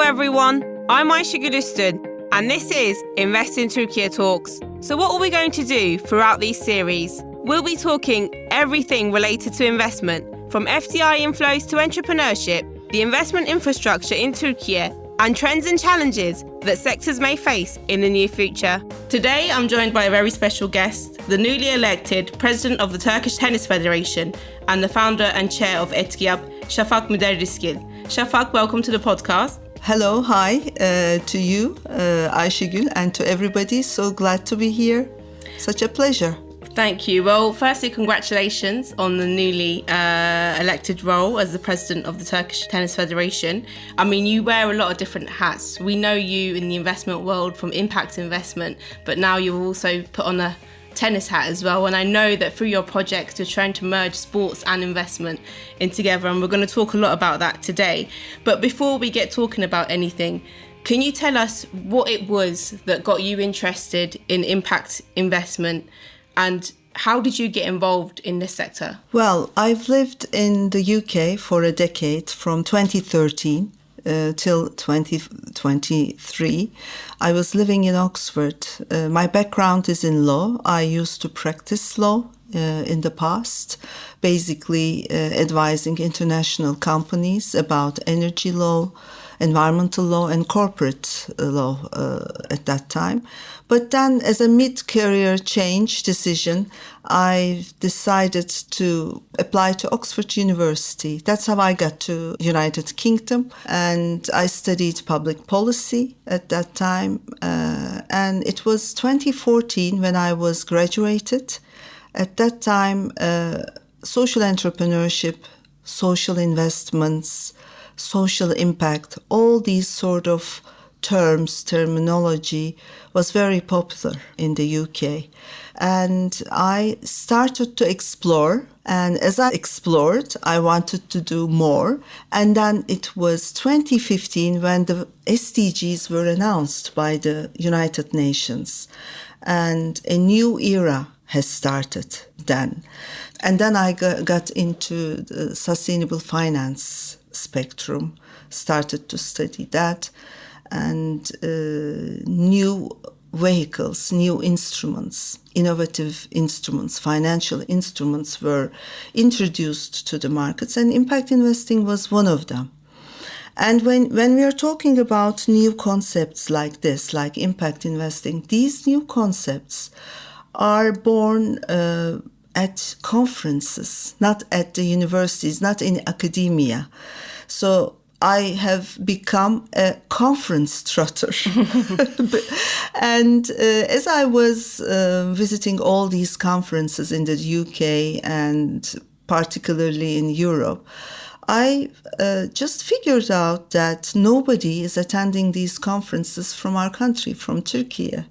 everyone, I'm Ayşegül and this is Invest in Türkiye Talks. So what are we going to do throughout these series? We'll be talking everything related to investment, from FDI inflows to entrepreneurship, the investment infrastructure in Türkiye, and trends and challenges that sectors may face in the near future. Today I'm joined by a very special guest, the newly elected President of the Turkish Tennis Federation and the founder and chair of ETAB, Şafak Müderrisgil. Şafak, welcome to the podcast. Hello, hi to you, Ayşegül, and to everybody. So glad to be here. Such a pleasure. Thank you. Well, firstly, congratulations on the newly elected role as the president of the Turkish Tennis Federation. I mean, you wear a lot of different hats. We know you in the investment world from impact investment, but now you've also put on a tennis hat as well. And I know that through your projects, you're trying to merge sports and investment in together. And we're going to talk a lot about that today. But before we get talking about anything, can you tell us what it was that got you interested in impact investment? And how did you get involved in this sector? Well, I've lived in the UK for a decade, from 2013 till 2023. I was living in Oxford. My background is in law. I used to practice law in the past, basically advising international companies about energy law, environmental law and corporate law at that time. But then as a mid-career change decision, I decided to apply to Oxford University. That's how I got to United Kingdom. And I studied public policy at that time. And it was 2014 when I was graduated. At that time, social entrepreneurship, social investments, social impact, all these sort of terminology was very popular in the UK. And I started to explore. And as I explored, I wanted to do more. And then it was 2015 when the SDGs were announced by the United Nations. And a new era has started then. And then I got into the sustainable finance spectrum, started to study that, and new vehicles, new instruments, innovative instruments, financial instruments were introduced to the markets, and impact investing was one of them. And when we are talking about new concepts like this, like impact investing, these new concepts are born at conferences, not at the universities, not in academia. So I have become a conference trotter. And as I was visiting all these conferences in the UK and particularly in Europe, I just figured out that nobody is attending these conferences from our country, from Turkey.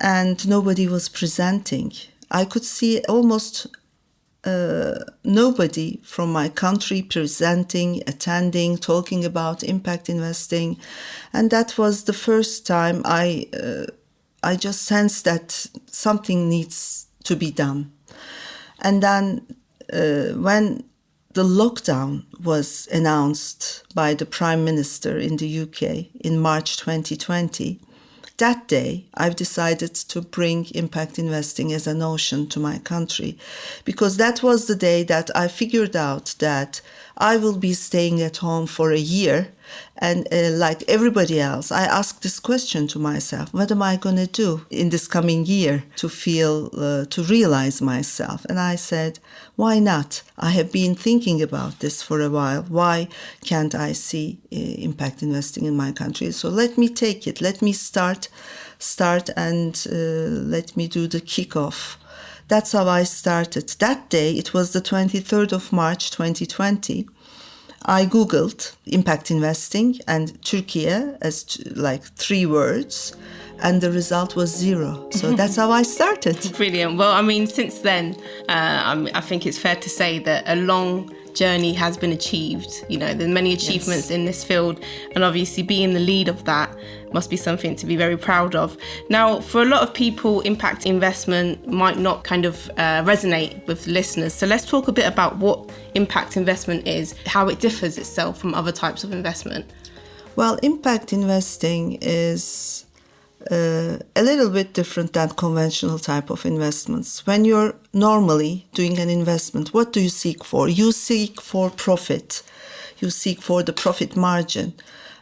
And nobody was presenting. I could see almost nobody from my country presenting, attending, talking about impact investing. And that was the first time I just sensed that something needs to be done. And then when the lockdown was announced by the Prime Minister in the UK in March 2020, that day, I've decided to bring impact investing as a notion to my country, because that was the day that I figured out that I will be staying at home for a year. And like everybody else, I asked this question to myself: what am I going to do in this coming year to to realize myself? And I said, why not? I have been thinking about this for a while. Why can't I see impact investing in my country? So let me take it. Let me start and let me do the kickoff. That's how I started. That day, it was the 23rd of March, 2020. I Googled impact investing and Türkiye as like 3 words, and the result was 0. So that's how I started. Brilliant. Well, I mean, since then, I think it's fair to say that a long journey has been achieved. You know, there's many achievements in this field, and obviously being the lead of that must be something to be very proud of. Now, for a lot of people, impact investment might not kind of resonate with listeners. So let's talk a bit about what impact investment is, how it differs itself from other types of investment. Well, impact investing is a little bit different than conventional type of investments. When you're normally doing an investment, what do you seek for? You seek for profit. You seek for the profit margin.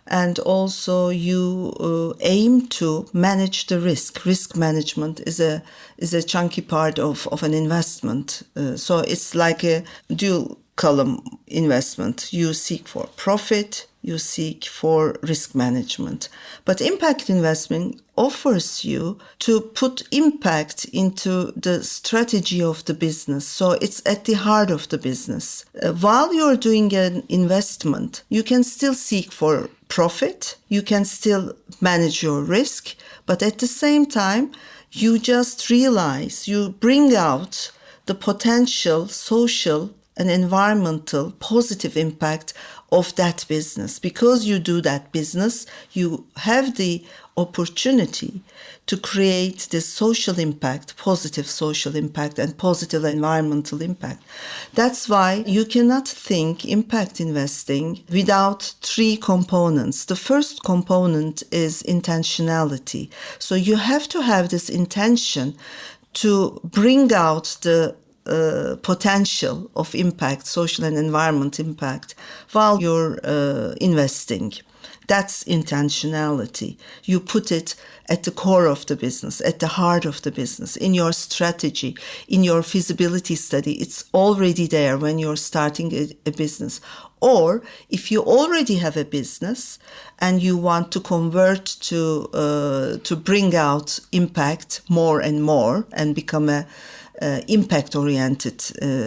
And also you aim to manage the risk. Risk management is a chunky part of an investment. So it's like a dual column investment. You seek for profit, you seek for risk management. But impact investment offers you to put impact into the strategy of the business. So it's at the heart of the business. While you're doing an investment, you can still seek for profit, you can still manage your risk, but at the same time, you just realize, you bring out the potential social and environmental positive impact of that business. Because you do that business, you have the opportunity to create this social impact, positive social impact and positive environmental impact. That's why you cannot think impact investing without three components. The first component is intentionality. So you have to have this intention to bring out the potential of impact, social and environment impact, while you're investing. That's intentionality. You put it at the core of the business, at the heart of the business, in your strategy, in your feasibility study. It's already there when you're starting a business. Or if you already have a business and you want to convert to bring out impact more and more and become a impact-oriented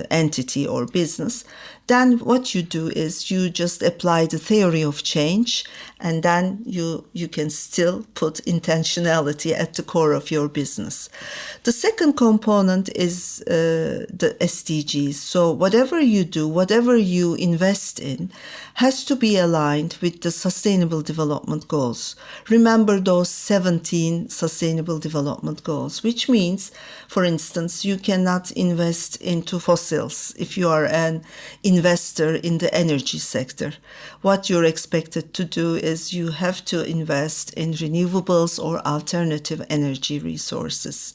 entity or business, then what you do is you just apply the theory of change, and then you can still put intentionality at the core of your business. The second component is the SDGs. So whatever you do, whatever you invest in, has to be aligned with the Sustainable Development Goals. Remember those 17 Sustainable Development Goals, which means, for instance, you cannot invest into fossils if you are an investor in the energy sector. What you're expected to do is you have to invest in renewables or alternative energy resources.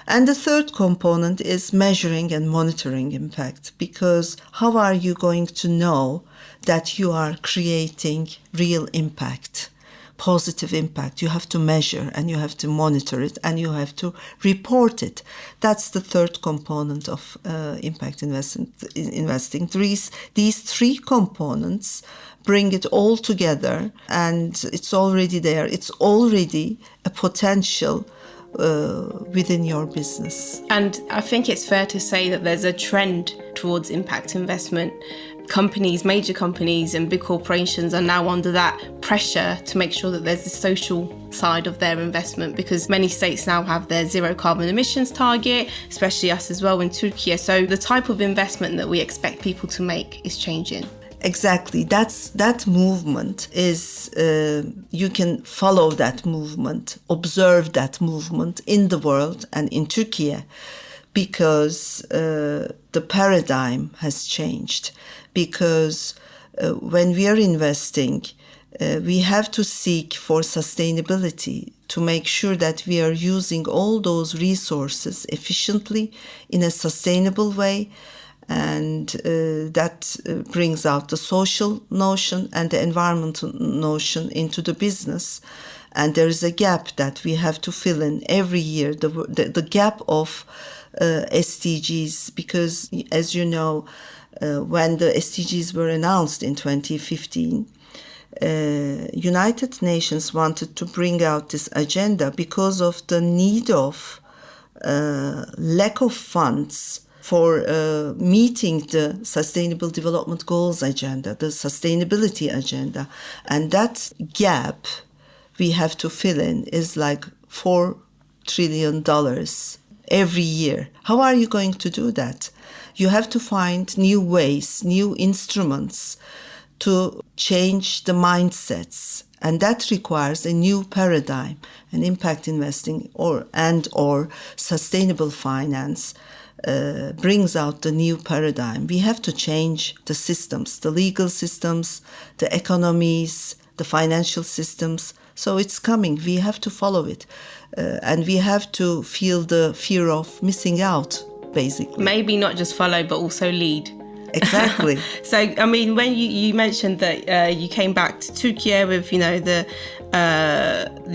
And the third component is measuring and monitoring impact, because how are you going to know that you are creating real impact, positive impact? You have to measure and you have to monitor it and you have to report it. That's the third component of impact investing. These three components bring it all together, and it's already there. It's already a potential within your business. And I think it's fair to say that there's a trend towards impact investment. Companies, major companies and big corporations are now under that pressure to make sure that there's the social side of their investment, because many states now have their zero carbon emissions target, especially us as well in Türkiye. So the type of investment that we expect people to make is changing. Exactly. That movement is, you can follow that movement, observe that movement in the world and in Türkiye, because the paradigm has changed. Because when we are investing, we have to seek for sustainability to make sure that we are using all those resources efficiently in a sustainable way. And that brings out the social notion and the environmental notion into the business. And there is a gap that we have to fill in every year, the gap of SDGs, because as you know, when the SDGs were announced in 2015, United Nations wanted to bring out this agenda because of the need of lack of funds for meeting the Sustainable Development Goals agenda, the sustainability agenda. And that gap we have to fill in is like $4 trillion every year. How are you going to do that? You have to find new ways, new instruments to change the mindsets. And that requires a new paradigm, an impact investing or sustainable finance brings out the new paradigm. We have to change the systems, the legal systems, the economies, the financial systems. So it's coming. We have to follow it. And we have to feel the fear of missing out, basically. Maybe not just follow, but also lead. Exactly. So, I mean, when you mentioned that you came back to Turkey with, the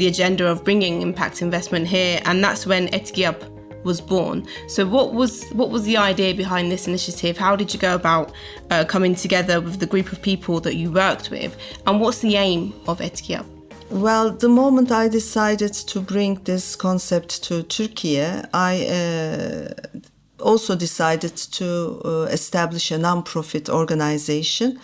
agenda of bringing impact investment here, and that's when ETAB was born. So what was the idea behind this initiative? How did you go about coming together with the group of people that you worked with? And what's the aim of ETAB? Well, the moment I decided to bring this concept to Turkey, I also decided to establish a non-profit organization.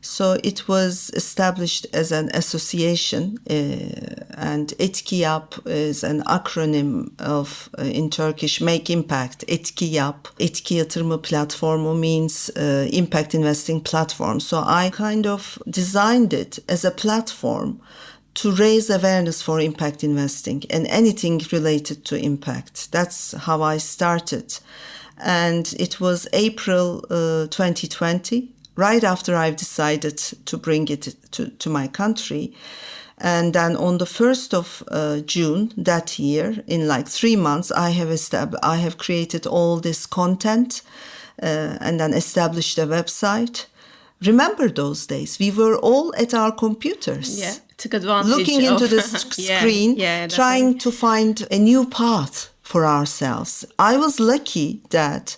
So it was established as an association, and ETAB is an acronym of, in Turkish, Make Impact. ETAB, Etki Yatırımı Platformu means impact investing platform. So I kind of designed it as a platform to raise awareness for impact investing and anything related to impact. That's how I started. And it was April 2020, right after I've decided to bring it to my country. And then on the 1st of June that year, in like 3 months, I have created all this content and then established a website. Remember those days? We were all at our computers. Yeah, took advantage looking into the screen, trying to find a new path for ourselves. I was lucky that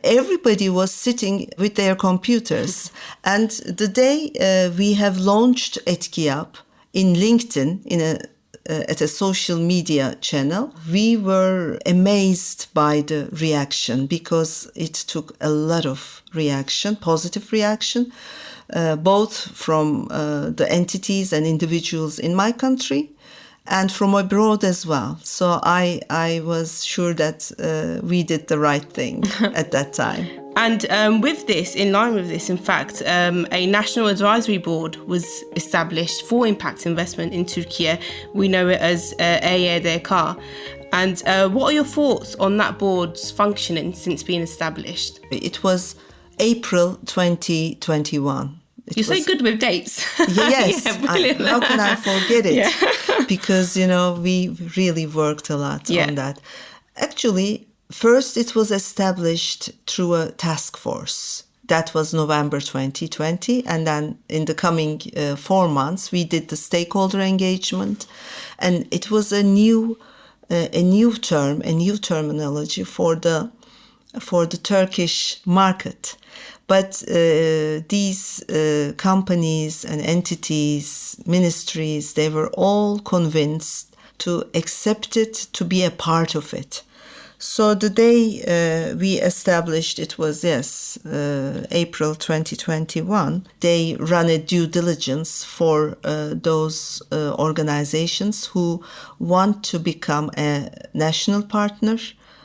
everybody was sitting with their computers. And the day we have launched ETAB in LinkedIn, at a social media channel, we were amazed by the reaction, because it took a lot of reaction, positive reaction, both from the entities and individuals in my country and from abroad as well. So I was sure that we did the right thing at that time. And in line with this, in fact, a national advisory board was established for impact investment in Turkey. We know it as EYDK. And what are your thoughts on that board's functioning since being established? It was April 2021. You're so good with dates. Yes. Yeah, how can I forget it? Yeah. Because, we really worked a lot on that. Actually, first it was established through a task force. That was November 2020. And then in the coming 4 months, we did the stakeholder engagement. And it was a new terminology for the Turkish market. But these companies and entities, ministries, they were all convinced to accept it, to be a part of it. So the day we established, it was, April 2021, they ran a due diligence for those organizations who want to become a national partner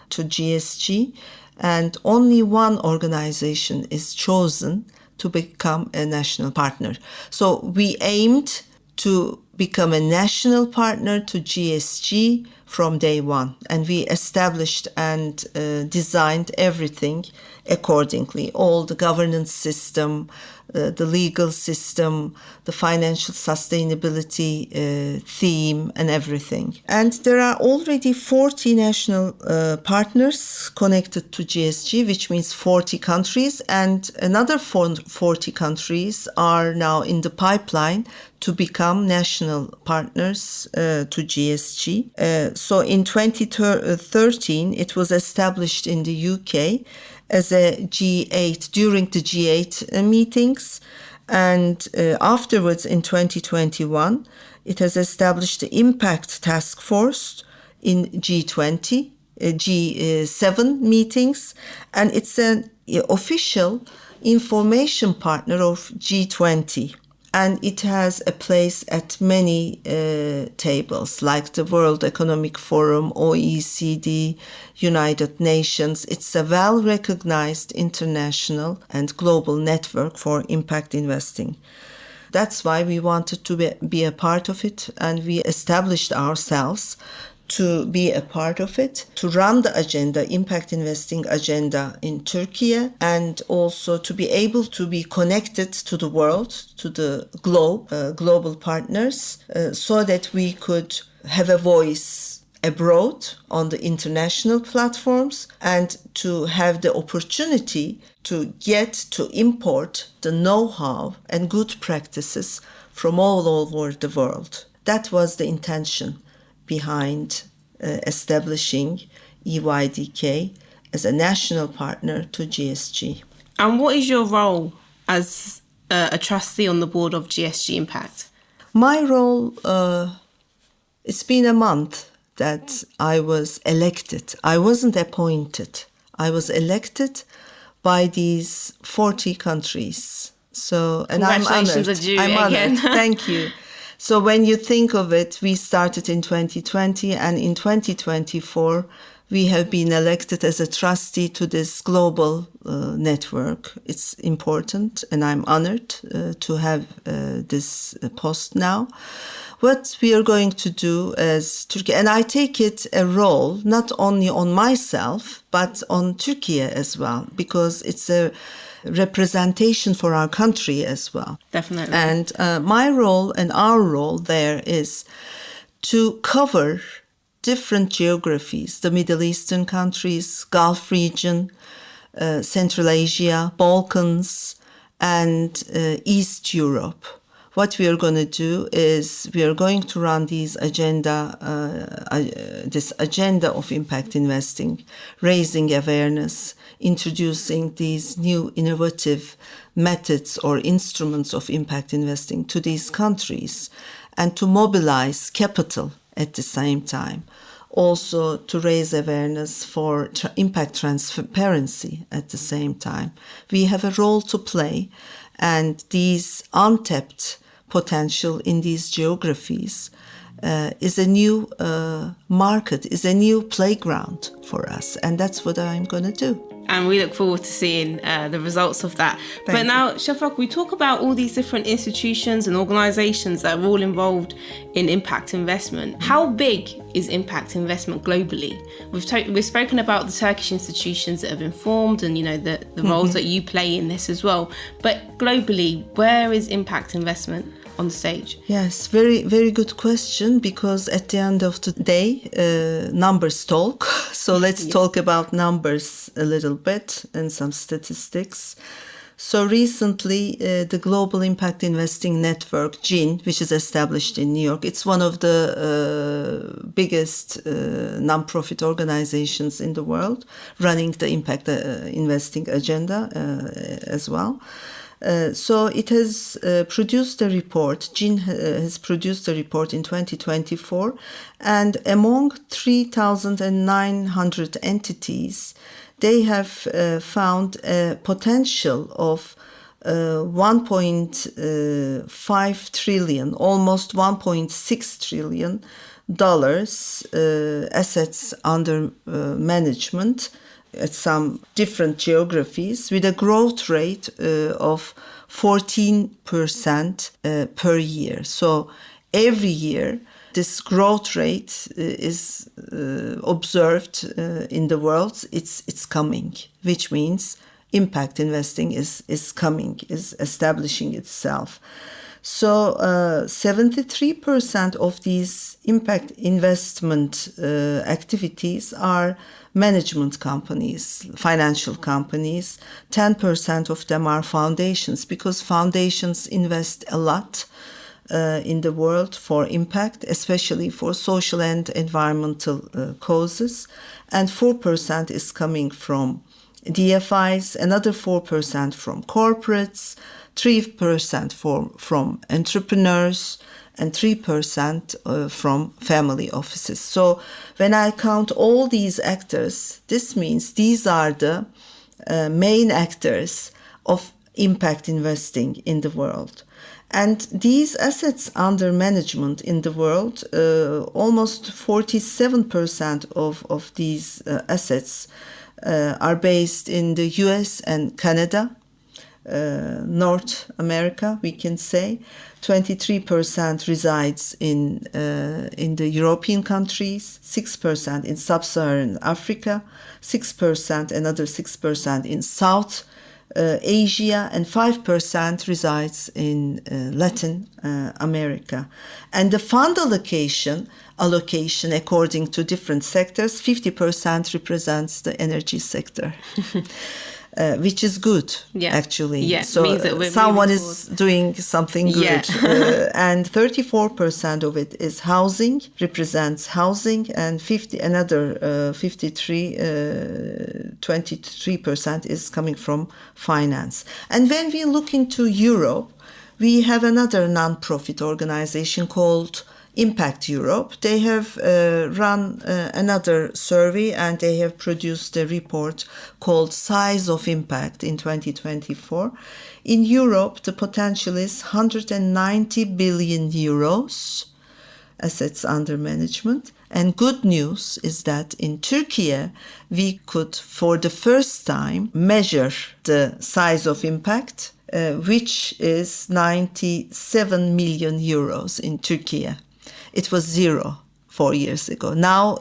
to GSG. And only one organization is chosen to become a national partner. So we aimed to become a national partner to GSG from day one. And we established and designed everything accordingly. All the governance system, the legal system, the financial sustainability theme, and everything. And there are already 40 national partners connected to GSG, which means 40 countries. And another 40 countries are now in the pipeline to become national partners to GSG. So in 2013, it was established in the UK as a G8 during the G8 meetings. And afterwards, in 2021, it has established the Impact Task Force in G20, G7 meetings. And it's an official information partner of G20. And it has a place at many tables, like the World Economic Forum, OECD, United Nations. It's a well-recognized international and global network for impact investing. That's why we wanted to be a part of it, and we established ourselves to be a part of it, to run the agenda, impact investing agenda in Turkey, and also to be able to be connected to the world, to the globe, global partners, so that we could have a voice abroad on the international platforms and to have the opportunity to get to import the know-how and good practices from all over the world. That was the intention behind establishing EYDK as a national partner to GSG. And what is your role as a trustee on the board of GSG Impact? My role, it's been a month that I was elected. I wasn't appointed. I was elected by these 40 countries. So, and I'm honored. I'm honored. Thank you. So when you think of it, we started in 2020, and in 2024, we have been elected as a trustee to this global network. It's important, and I'm honored to have this post now. What we are going to do as Turkey, and I take it a role not only on myself, but on Turkey as well, because it's a representation for our country as well. Definitely. And my role and our role there is to cover different geographies, the Middle Eastern countries, Gulf region, Central Asia, Balkans, and East Europe. What we are going to do is we are going to run this agenda of impact investing, raising awareness, introducing these new innovative methods or instruments of impact investing to these countries, and to mobilize capital at the same time. Also to raise awareness for impact transparency at the same time. We have a role to play, and these untapped potential in these geographies is a new market, is a new playground for us. And that's what I'm going to do. And we look forward to seeing the results of that. But now, Şafak, we talk about all these different institutions and organizations that are all involved in impact investment. How big is impact investment globally? We've spoken about the Turkish institutions that have been formed and, you know, the roles that you play in this as well. But globally, where is impact investment on the stage? Yes, very, very good question, because at the end of the day, numbers talk. So let's talk about numbers a little bit and some statistics. So recently, the Global Impact Investing Network, GIN, which is established in New York, it's one of the biggest non-profit organizations in the world, running the impact investing agenda as well. So it has produced a report, GIN has produced a report in 2024, and among 3,900 entities, they have found a potential of 1.5 trillion, almost 1.6 trillion dollars assets under management at some different geographies, with a growth rate of 14% per year. So every year, this growth rate is observed in the world. It's coming, which means impact investing is coming, is establishing itself. So 73% of these impact investment activities are management companies, financial companies. 10% of them are foundations, because foundations invest a lot in the world for impact, especially for social and environmental causes. And 4% is coming from DFIs, another 4% from corporates, 3% from entrepreneurs, and 3% from family offices. So when I count all these actors, this means these are the main actors of impact investing in the world. And these assets under management in the world, almost 47% of these assets are based in the US and Canada. North America, we can say. 23% resides in the European countries, 6% in Sub-Saharan Africa, 6%, another 6% in South Asia, and 5% resides in Latin America. And the fund allocation according to different sectors, 50% represents the energy sector. Which is good, actually. Yeah, so means that we're someone is doing something good. And 34% of it is housing, represents housing, and 23% is coming from finance. And when we look into Europe, we have another non-profit organization called Impact Europe. They have run another survey, and they have produced a report called Size of Impact in 2024. In Europe, the potential is 190 billion euros assets under management. And good news is that in Turkey, we could, for the first time, measure the size of impact, which is 97 million euros in Turkey. It was 0 4 years ago. Now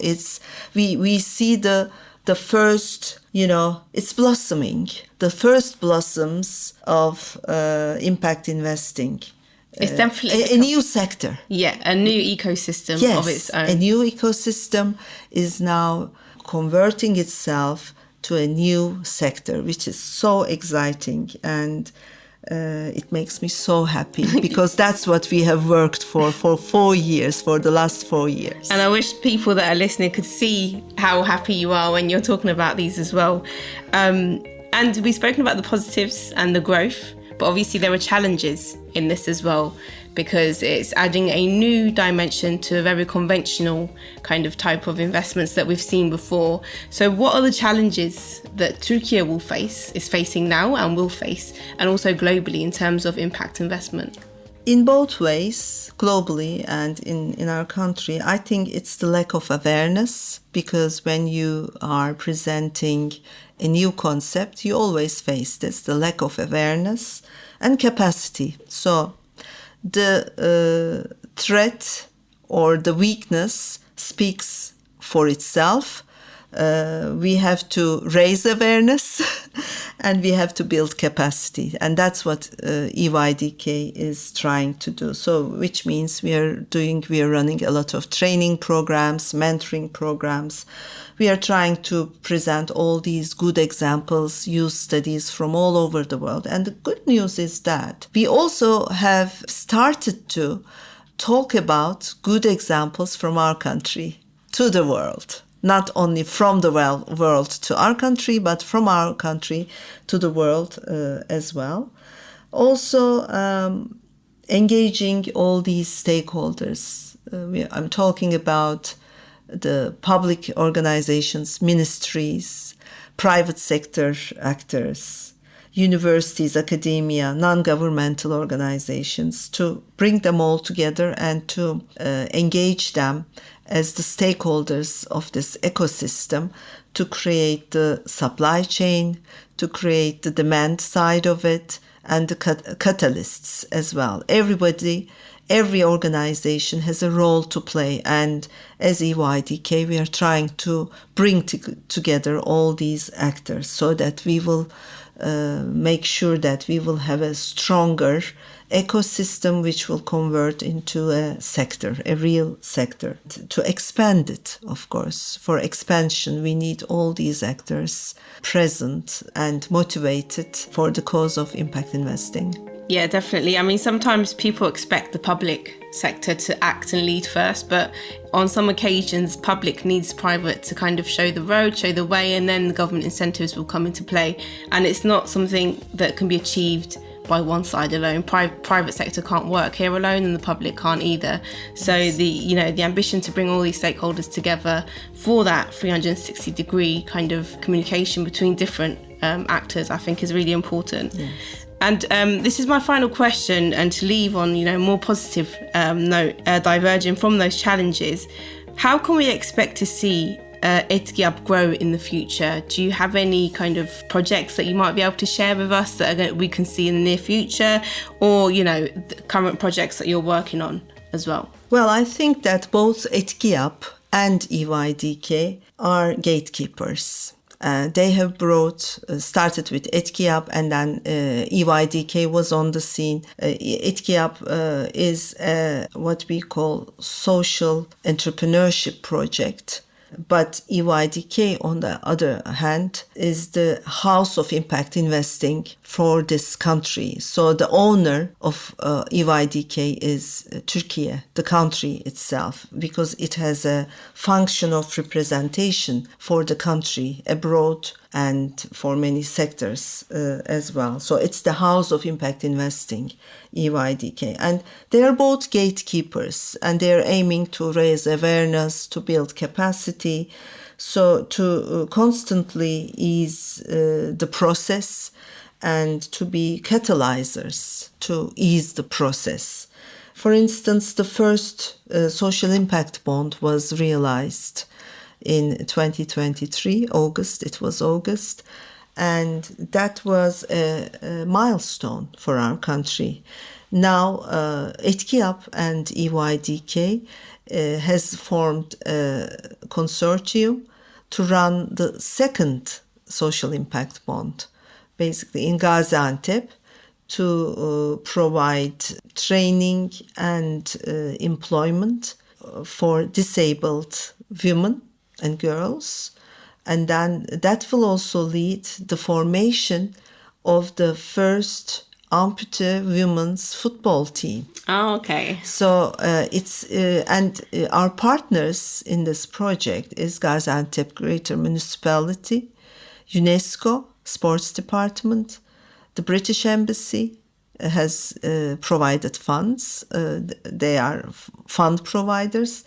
we see the first, it's blossoming. The first blossoms of impact investing. It's definitely a new sector. Yeah, a new ecosystem of its own. A new ecosystem is now converting itself to a new sector, which is so exciting, and it makes me so happy because that's what we have worked for 4 years, for the last 4 years. And I wish people that are listening could see how happy you are when you're talking about these as well. And we've spoken about the positives and the growth, but obviously there are challenges in this as well, because it's adding a new dimension to a very conventional kind of type of investments that we've seen before. So what are the challenges that Turkey is facing now and will face, and also globally in terms of impact investment? In both ways, globally and in our country, I think it's the lack of awareness, because when you are presenting a new concept, you always face this, the lack of awareness and capacity. So the threat or the weakness speaks for itself. We have to raise awareness and we have to build capacity. And that's what EYDK is trying to do. So, which means we are running a lot of training programs, mentoring programs. We are trying to present all these good examples, use studies from all over the world. And the good news is that we also have started to talk about good examples from our country to the world. Not only from the world to our country, but from our country to the world as well. Also, engaging all these stakeholders. I'm talking about the public organizations, ministries, private sector actors, universities, academia, non-governmental organizations, to bring them all together and to engage them as the stakeholders of this ecosystem to create the supply chain, to create the demand side of it, and the catalysts as well. Every organization has a role to play, and as EYDK, we are trying to bring together all these actors so that we will make sure that we will have a stronger ecosystem which will convert into a sector, a real sector. To expand it, of course, for expansion, we need all these actors present and motivated for the cause of impact investing. Yeah, definitely. I mean, sometimes people expect the public sector to act and lead first, but on some occasions, public needs private to kind of show the road, show the way, and then the government incentives will come into play. And it's not something that can be achieved by one side alone. Private sector can't work here alone, and the public can't either. So the ambition to bring all these stakeholders together for that 360-degree kind of communication between different actors, I think, is really important. Yes. And this is my final question, and to leave on more positive note, diverging from those challenges, how can we expect to see ETAB grow in the future? Do you have any kind of projects that you might be able to share with us that we can see in the near future, or, the current projects that you're working on as well? Well, I think that both ETAB and EYDK are gatekeepers. They have started with ETAB, and then EYDK was on the scene. ETAB is what we call social entrepreneurship project. But EYDK, on the other hand, is the house of impact investing for this country. So the owner of EYDK is Türkiye, the country itself, because it has a function of representation for the country abroad and for many sectors as well. So it's the house of impact investing, EYDK. And they are both gatekeepers, and they are aiming to raise awareness, to build capacity, so to constantly ease the process and to be catalyzers to ease the process. For instance, the first social impact bond was realized in 2023, August, and that was a milestone for our country. Now, ETAB and EYDK has formed a consortium to run the second social impact bond, basically in Gaziantep, to provide training and employment for disabled women and girls. And then that will also lead the formation of the first amputee women's football team. Oh, okay. So and our partners in this project is Gaziantep Greater Municipality, UNESCO, Sports Department, the British Embassy has provided funds. They are fund providers.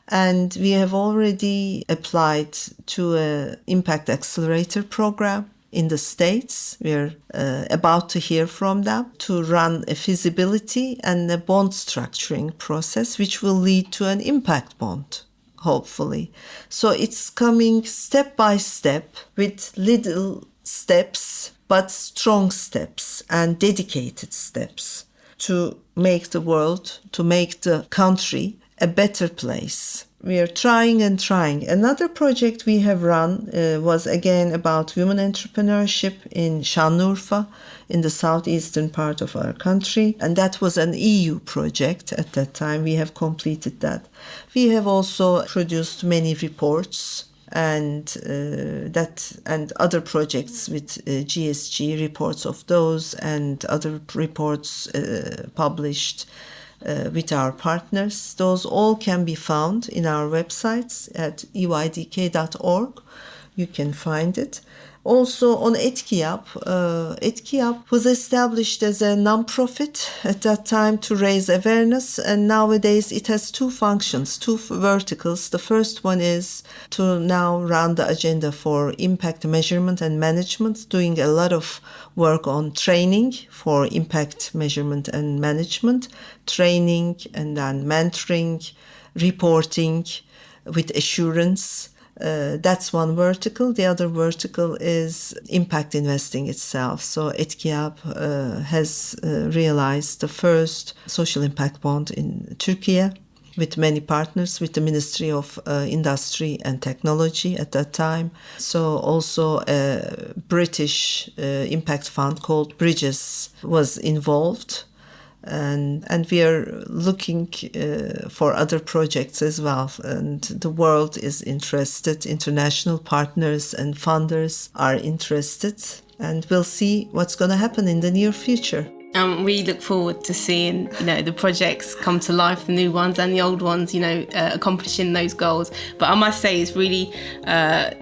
And we have already applied to an Impact Accelerator program in the States. We're about to hear from them to run a feasibility and a bond structuring process, which will lead to an impact bond, hopefully. So it's coming step by step with little steps, but strong steps and dedicated steps to make the world, to make the country a better place. We are trying and trying. Another project we have run was again about women entrepreneurship in Şanlıurfa, in the southeastern part of our country. And that was an EU project at that time. We have completed that. We have also produced many reports and other projects with GSG, reports of those and other reports published with our partners. Those all can be found in our websites at eydk.org. You can find it. Also on ETAB, ETAB was established as a non-profit at that time to raise awareness, and nowadays it has two functions, two verticals. The first one is to now run the agenda for impact measurement and management, doing a lot of work on training for impact measurement and management, training and then mentoring, reporting with assurance. That's one vertical. The other vertical is impact investing itself. So ETAB has realized the first social impact bond in Türkiye with many partners, with the Ministry of Industry and Technology at that time. So also a British impact fund called Bridges was involved. And we are looking for other projects as well. And the world is interested, international partners and funders are interested. And we'll see what's going to happen in the near future. We look forward to seeing, the projects come to life, the new ones and the old ones, accomplishing those goals. But I must say it's really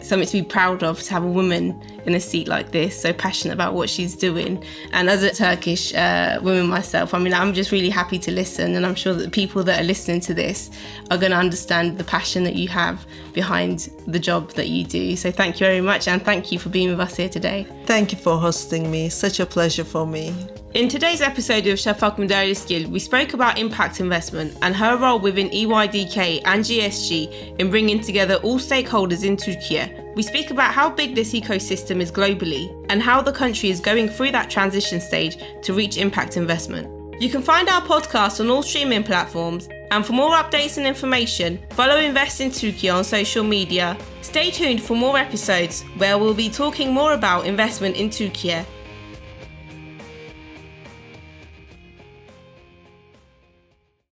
something to be proud of, to have a woman in a seat like this, so passionate about what she's doing. And as a Turkish woman myself, I'm just really happy to listen, and I'm sure that the people that are listening to this are going to understand the passion that you have behind the job that you do. So thank you very much, and thank you for being with us here today. Thank you for hosting me. Such a pleasure for me. In today's episode of Şafak Müderrisgil, we spoke about impact investment and her role within EYDK and GSG in bringing together all stakeholders in Turkey. We speak about how big this ecosystem is globally and how the country is going through that transition stage to reach impact investment. You can find our podcast on all streaming platforms, and for more updates and information, follow Invest in Turkey on social media. Stay tuned for more episodes where we'll be talking more about investment in Turkey